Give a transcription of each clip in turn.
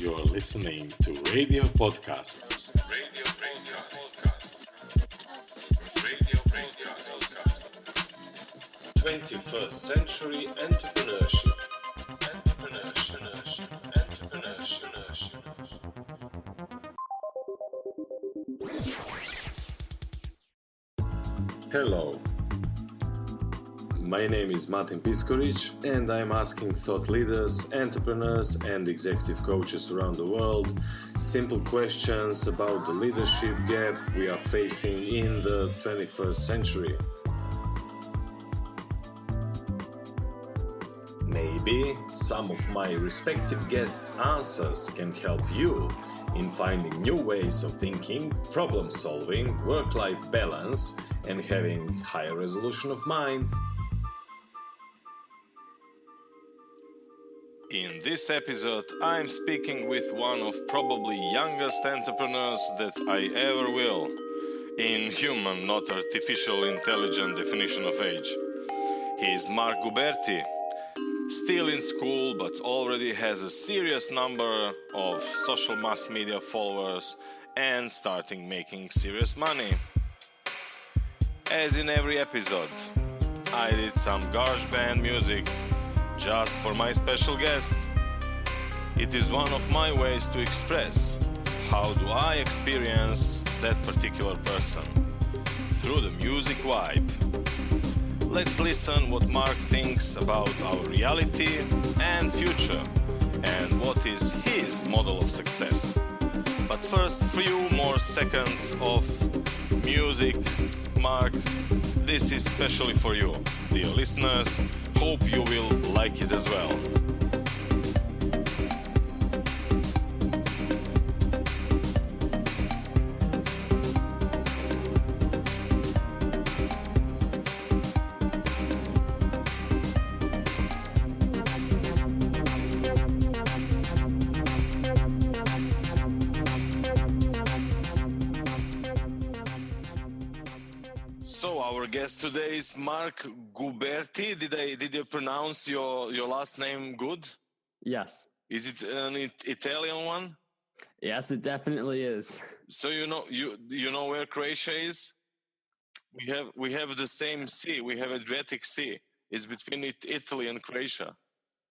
You're listening to Radio Podcast. 21st Century Entrepreneurship. Hello. My name is Martin Piskoric, and I'm asking thought leaders, entrepreneurs, and executive coaches around the world simple questions about the leadership gap we are facing in the 21st century. Maybe some of my respective guests' answers can help you in finding new ways of thinking, problem solving, work-life balance, and having higher resolution of mind. In this episode, I'm speaking with one of probably youngest entrepreneurs that I ever will, in human, not artificial intelligent definition of age. He is Mark Guberti, still in school but already has a serious number of social mass media followers and starting making serious money. As in every episode, I did some GarageBand music just for my special guest. It is one of my ways to express how do I experience that particular person through the music vibe. Let's listen what Mark thinks about our reality and future and what is his model of success. But first, few more seconds of music. Mark, this is specially for you, dear listeners. Hope you will like it as well. So our guest today is Mark Guberti. Did you pronounce your last name good? Yes. Is it an Italian one? Yes, it definitely is. So you know where Croatia is? We have the same sea. We have Adriatic Sea. It's between Italy and Croatia.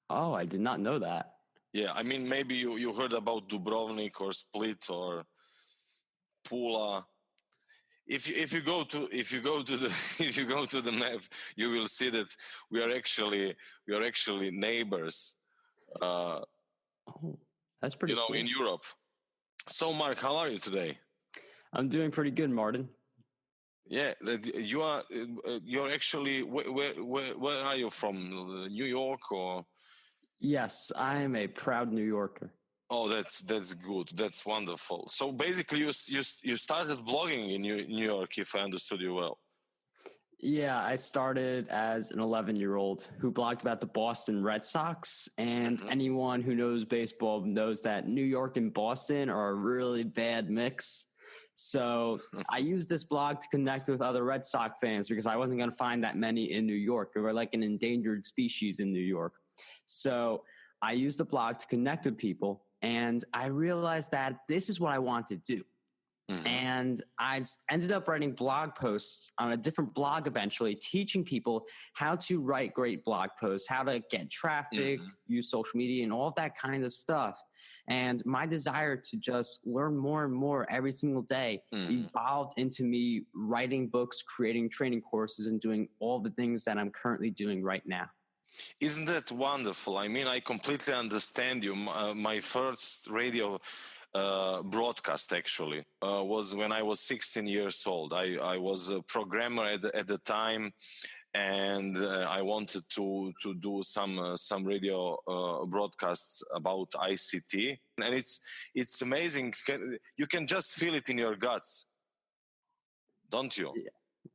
Oh, I did not know that. Yeah, I mean maybe you heard about Dubrovnik or Split or Pula. If you go to the map, you will see that we are actually neighbors. Oh, that's pretty cool. In Europe. So, Mark, how are you today? I'm doing pretty good, Martin. Yeah, you're actually where are you from? New York or? Yes, I am a proud New Yorker. Oh, that's good. That's wonderful. So basically, you started blogging in New York, if I understood you well. Yeah, I started as an 11-year-old who blogged about the Boston Red Sox, and anyone who knows baseball knows that New York and Boston are a really bad mix. So I used this blog to connect with other Red Sox fans because I wasn't going to find that many in New York. We were like an endangered species in New York. So I used the blog to connect with people, and I realized that this is what I want to do. And I ended up writing blog posts on a different blog eventually, teaching people how to write great blog posts, how to get traffic, use social media, and all of that kind of stuff. And my desire to just learn more and more every single day evolved into me writing books, creating training courses, and doing all the things that I'm currently doing right now. Isn't that wonderful? I mean, I completely understand you. My first radio broadcast actually was when I was 16 years old. I was a programmer at the time, and I wanted to do some radio broadcasts about ICT. And it's amazing. You can just feel it in your guts, don't you?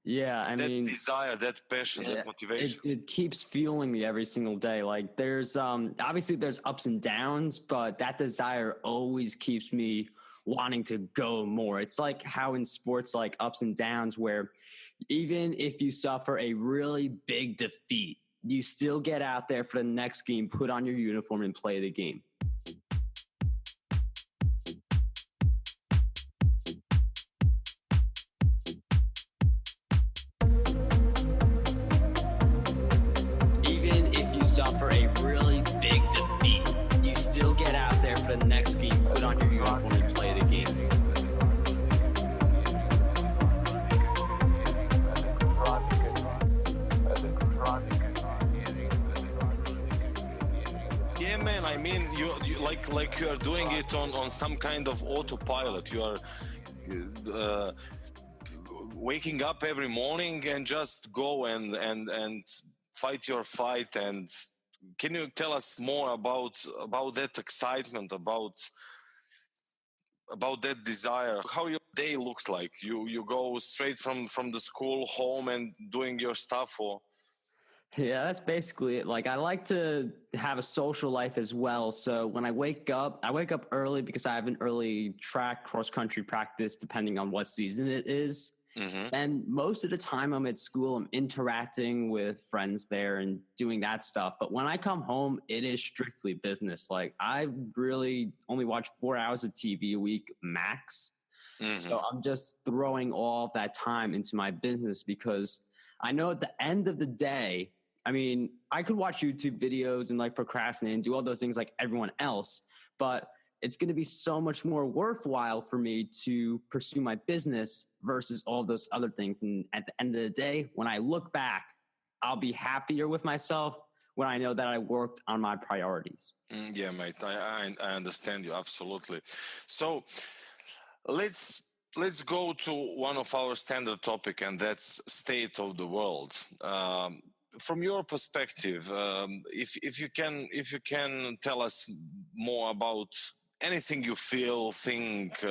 Yeah, I mean, that desire, that passion, that motivation. It keeps fueling me every single day. Like there's obviously there's ups and downs, but that desire always keeps me wanting to go more. It's like how in sports, like ups and downs, where even if you suffer a really big defeat, you still get out there for the next game, put on your uniform and play the game. to the next game, put on your uniform, and play the game. Yeah, man. I mean, you like you are doing it on some kind of autopilot. You are waking up every morning and just go and fight your fight. And can you tell us more about that excitement, about that desire, how your day looks like? You go straight from the school home and doing your stuff, or? Yeah, that's basically it. Like, I like to have a social life as well. So when I wake up early because I have an early track cross country practice, depending on what season it is. Mm-hmm. And most of the time I'm at school, I'm interacting with friends there and doing that stuff. But when I come home, it is strictly business. Like, I really only watch 4 hours of TV a week max. Mm-hmm. So I'm just throwing all of that time into my business because I know at the end of the day, I mean, I could watch YouTube videos and like procrastinate and do all those things like everyone else, but it's going to be so much more worthwhile for me to pursue my business versus all those other things. And at the end of the day, when I look back, I'll be happier with myself when I know that I worked on my priorities. Yeah, mate, I understand you absolutely. So let's go to one of our standard topic, and that's state of the world. From your perspective, if you can tell us more about anything you think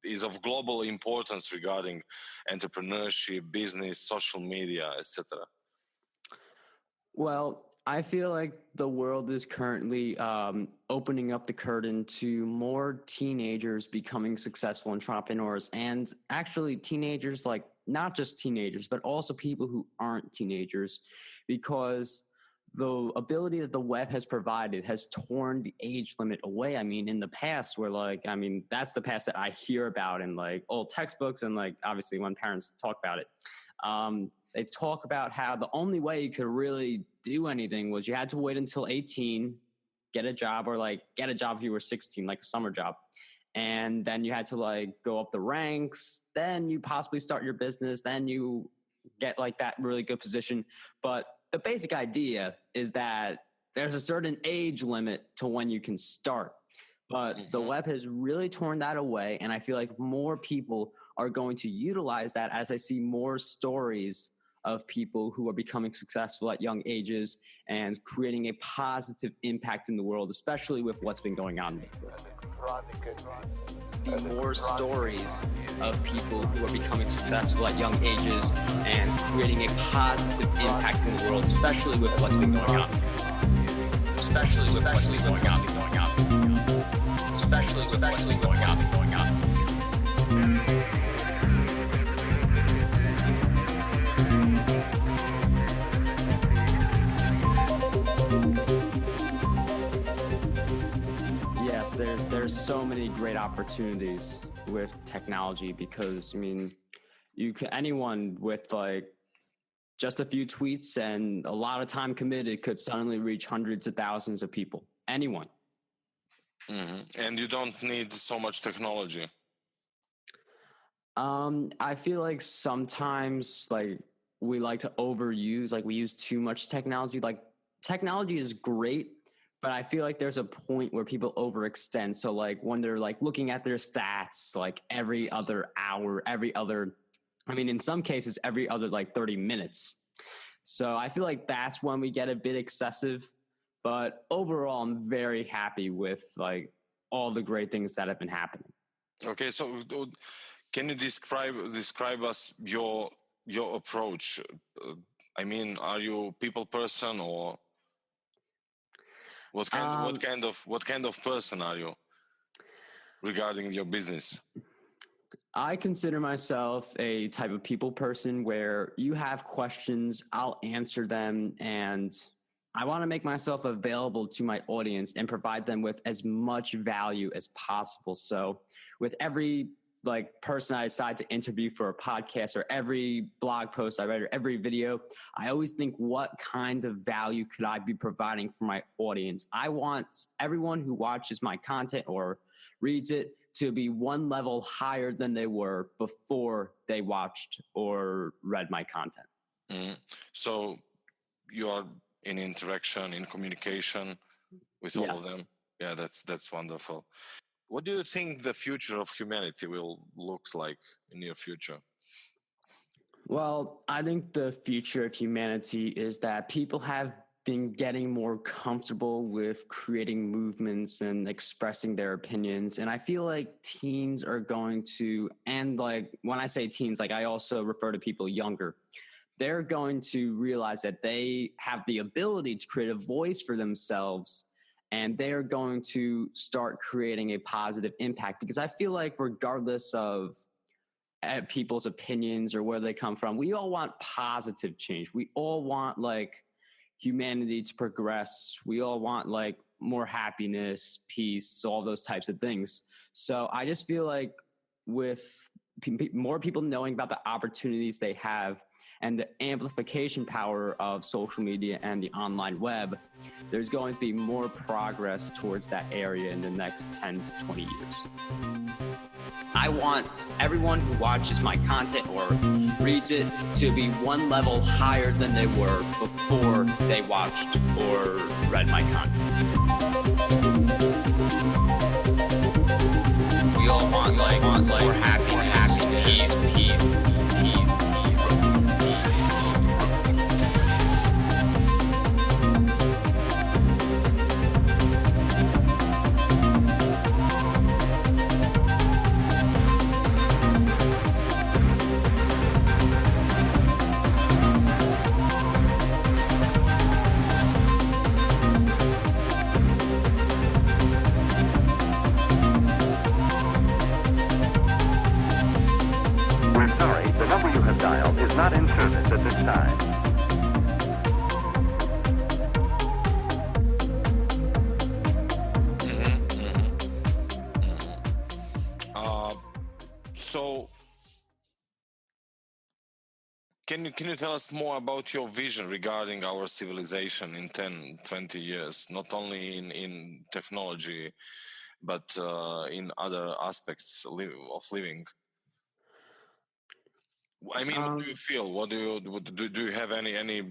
is of global importance regarding entrepreneurship, business, social media, etc. Well, I feel like the world is currently opening up the curtain to more teenagers becoming successful entrepreneurs, and actually teenagers, like not just teenagers, but also people who aren't teenagers, because the ability that the web has provided has torn the age limit away. I mean, in the past, that's the past that I hear about in like old textbooks and like obviously when parents talk about it. They talk about how the only way you could really do anything was you had to wait until 18, get a job, or like get a job if you were 16, like a summer job. And then you had to like go up the ranks. Then you possibly start your business. Then you get like that really good position. But the basic idea is that there's a certain age limit to when you can start. But the web has really torn that away. And I feel like more people are going to utilize that as I see more stories of people who are becoming successful at young ages and creating a positive impact in the world, especially with what's been going on. See more stories of people who are becoming successful at young ages and creating a positive impact in the world, especially with what's been going on. Especially with what's been going on. Especially with what's been going on. Yes, there's so many great opportunities with technology because, I mean, anyone with like just a few tweets and a lot of time committed could suddenly reach hundreds of thousands of people. Anyone. Mm-hmm. And you don't need so much technology. I feel like sometimes like we like to overuse, like we use too much technology. Like technology is great, but I feel like there's a point where people overextend. So like when they're like looking at their stats, like every other hour, in some cases, every other like 30 minutes. So I feel like that's when we get a bit excessive, but overall, I'm very happy with like all the great things that have been happening. Okay. So can you describe us your approach? Are you a people person, or what kind of person are you regarding your business? I consider myself a type of people person where you have questions, I'll answer them, and I want to make myself available to my audience and provide them with as much value as possible. So with every like person I decide to interview for a podcast or every blog post I write or every video, I always think, what kind of value could I be providing for my audience? I want everyone who watches my content or reads it to be one level higher than they were before they watched or read my content. So you are in interaction, in communication with all of them. Yeah, that's wonderful. What do you think the future of humanity will looks like in near future? Well, I think the future of humanity is that people have been getting more comfortable with creating movements and expressing their opinions. And I feel like teens are going to, and like when I say teens, like I also refer to people younger, they're going to realize that they have the ability to create a voice for themselves, and they're going to start creating a positive impact. Because I feel like regardless of people's opinions or where they come from, we all want positive change. We all want like humanity to progress. We all want like more happiness, peace, all those types of things. So I just feel like with more people knowing about the opportunities they have and the amplification power of social media and the online web, there's going to be more progress towards that area in the next 10 to 20 years. I want everyone who watches my content or reads it to be one level higher than they were before they watched or read my content. We all want more happiness, peace. Not in service at this time. So, can you tell us more about your vision regarding our civilization in 10, 20 years, not only in technology, but in other aspects of living? I mean, what do you feel? What do you have any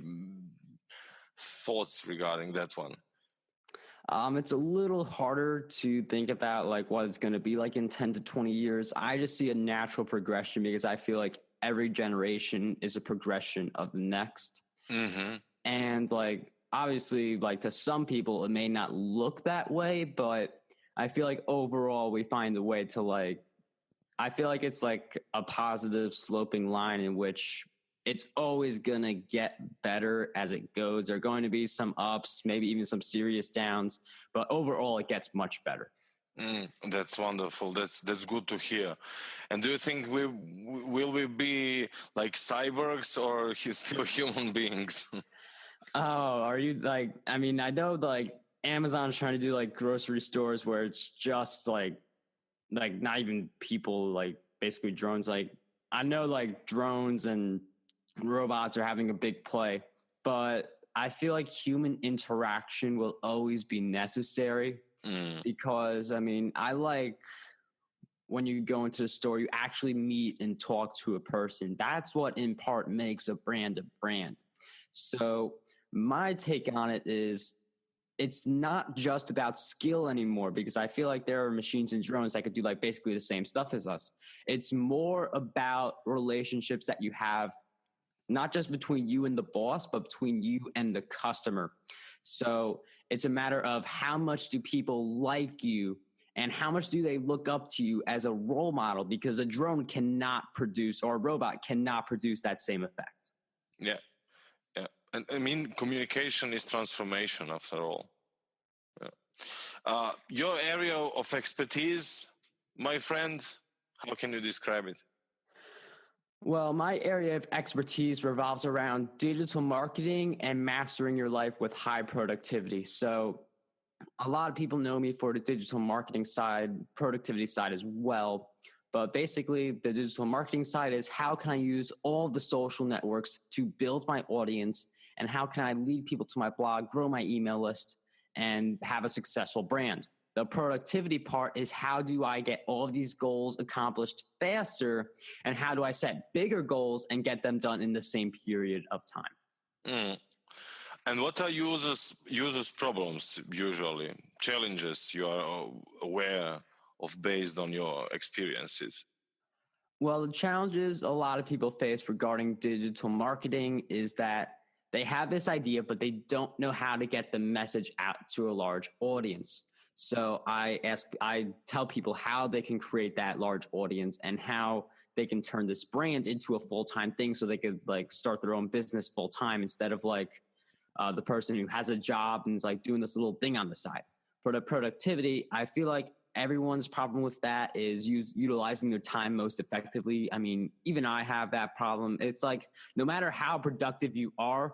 thoughts regarding that one? It's a little harder to think about like what it's going to be like in 10 to 20 years. I just see a natural progression because I feel like every generation is a progression of the next. Mm-hmm. And like, obviously, like to some people, it may not look that way, but I feel like overall we find a way to like, I feel like it's like a positive sloping line in which it's always going to get better as it goes. There are going to be some ups, maybe even some serious downs, but overall it gets much better. That's wonderful. That's good to hear. And do you think will we be like cyborgs or still human beings? Oh, are you like, I mean, I know like Amazon's trying to do like grocery stores where it's just like not even people, like basically drones. Like I know like drones and robots are having a big play, but I feel like human interaction will always be necessary because I mean, I like when you go into the store, you actually meet and talk to a person. That's what in part makes a brand a brand. So my take on it is it's not just about skill anymore, because I feel like there are machines and drones that could do like basically the same stuff as us. It's more about relationships that you have, not just between you and the boss, but between you and the customer. So it's a matter of how much do people like you and how much do they look up to you as a role model, because a drone cannot produce, or a robot cannot produce that same effect. Yeah. Yeah. And I mean, communication is transformation after all. Yeah. Your area of expertise, my friend, how can you describe it? Well, my area of expertise revolves around digital marketing and mastering your life with high productivity. So a lot of people know me for the digital marketing side, productivity side as well. But basically, the digital marketing side is how can I use all the social networks to build my audience, and how can I lead people to my blog, grow my email list, and have a successful brand. The productivity part is how do I get all of these goals accomplished faster, and how do I set bigger goals and get them done in the same period of time. Mm. And what are users' problems usually? Challenges you are aware of based on your experiences? Well, the challenges a lot of people face regarding digital marketing is that they have this idea, but they don't know how to get the message out to a large audience. So I tell people how they can create that large audience and how they can turn this brand into a full-time thing so they could like start their own business full-time instead of like the person who has a job and is like doing this little thing on the side. For the productivity, I feel like everyone's problem with that is utilizing their time most effectively. I mean, even I have that problem. It's like no matter how productive you are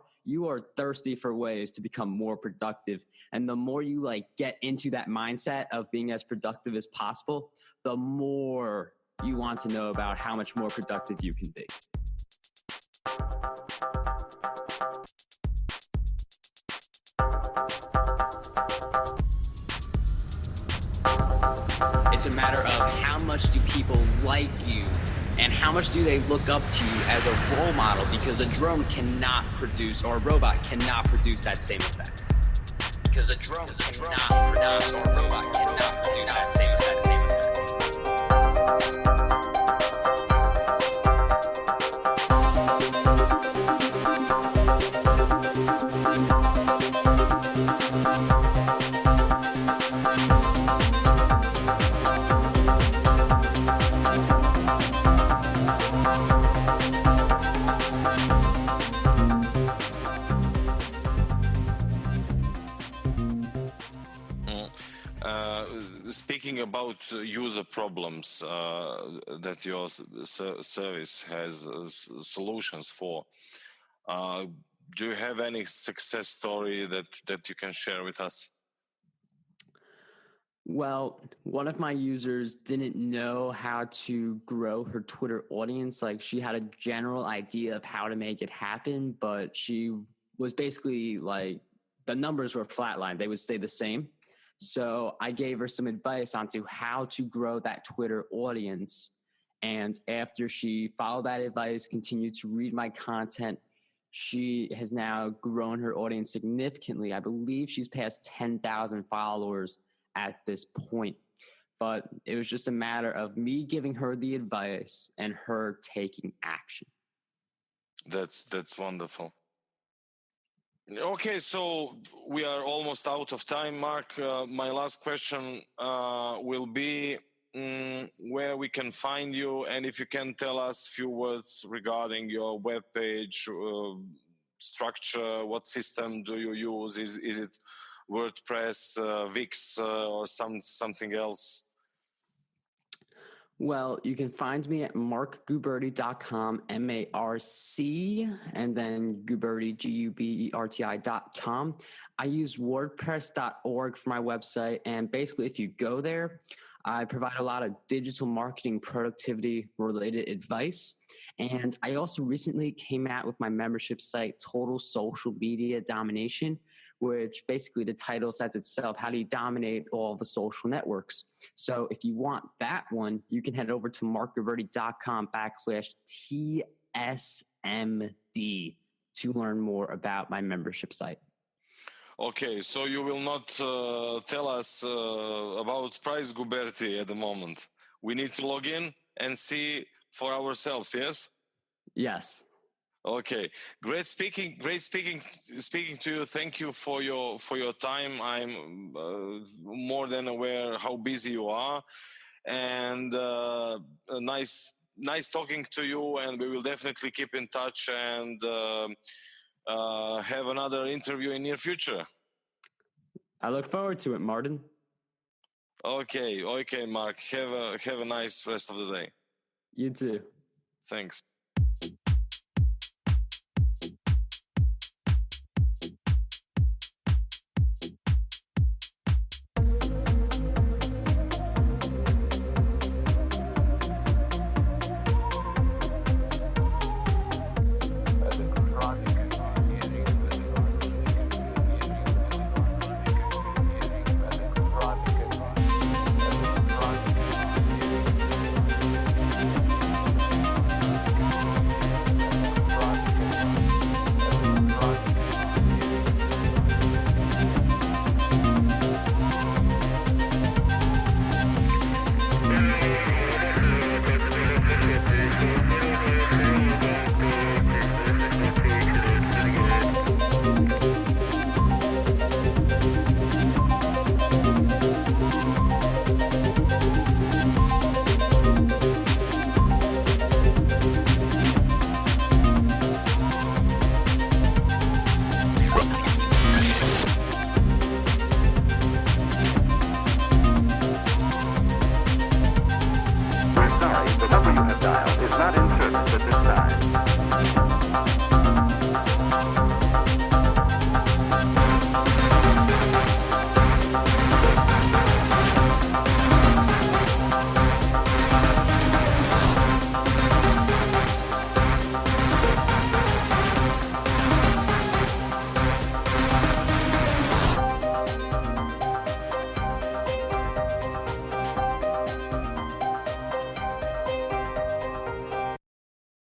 thirsty for ways to become more productive. And the more you like get into that mindset of being as productive as possible, the more you want to know about how much more productive you can be. It's a matter of how much do people like you and how much do they look up to you as a role model, because a drone cannot produce, or a robot cannot produce that same effect. Because a drone cannot produce, or a robot cannot produce that same effect. Speaking about user problems that your service has solutions for, do you have any success story that you can share with us? Well, one of my users didn't know how to grow her Twitter audience. Like, she had a general idea of how to make it happen, but she was basically like, the numbers were flatlined. They would stay the same. So I gave her some advice onto how to grow that Twitter audience. And after she followed that advice, continued to read my content, she has now grown her audience significantly. I believe she's past 10,000 followers at this point. But it was just a matter of me giving her the advice and her taking action. That's wonderful. Okay, so we are almost out of time, Mark. My last question will be where we can find you, and if you can tell us a few words regarding your webpage structure. What system do you use? Is it WordPress, Wix, or something else? Well, you can find me at markguberti.com, M-A-R-C, and then Guberti, Guberti.com. I use WordPress.org for my website, and basically if you go there, I provide a lot of digital marketing productivity related advice. And I also recently came out with my membership site, Total Social Media Domination, which basically the title says itself, how do you dominate all the social networks? So if you want that one, you can head over to markguberti.com/TSMD to learn more about my membership site. Okay, so you will not tell us about Price Guberti at the moment. We need to log in and see for ourselves, yes? Yes. Okay, great speaking to you. Thank you for your time. I'm more than aware how busy you are, and nice talking to you. And we will definitely keep in touch and have another interview in near future. I look forward to it, Martin. Okay, Mark. Have a nice rest of the day. You too. Thanks.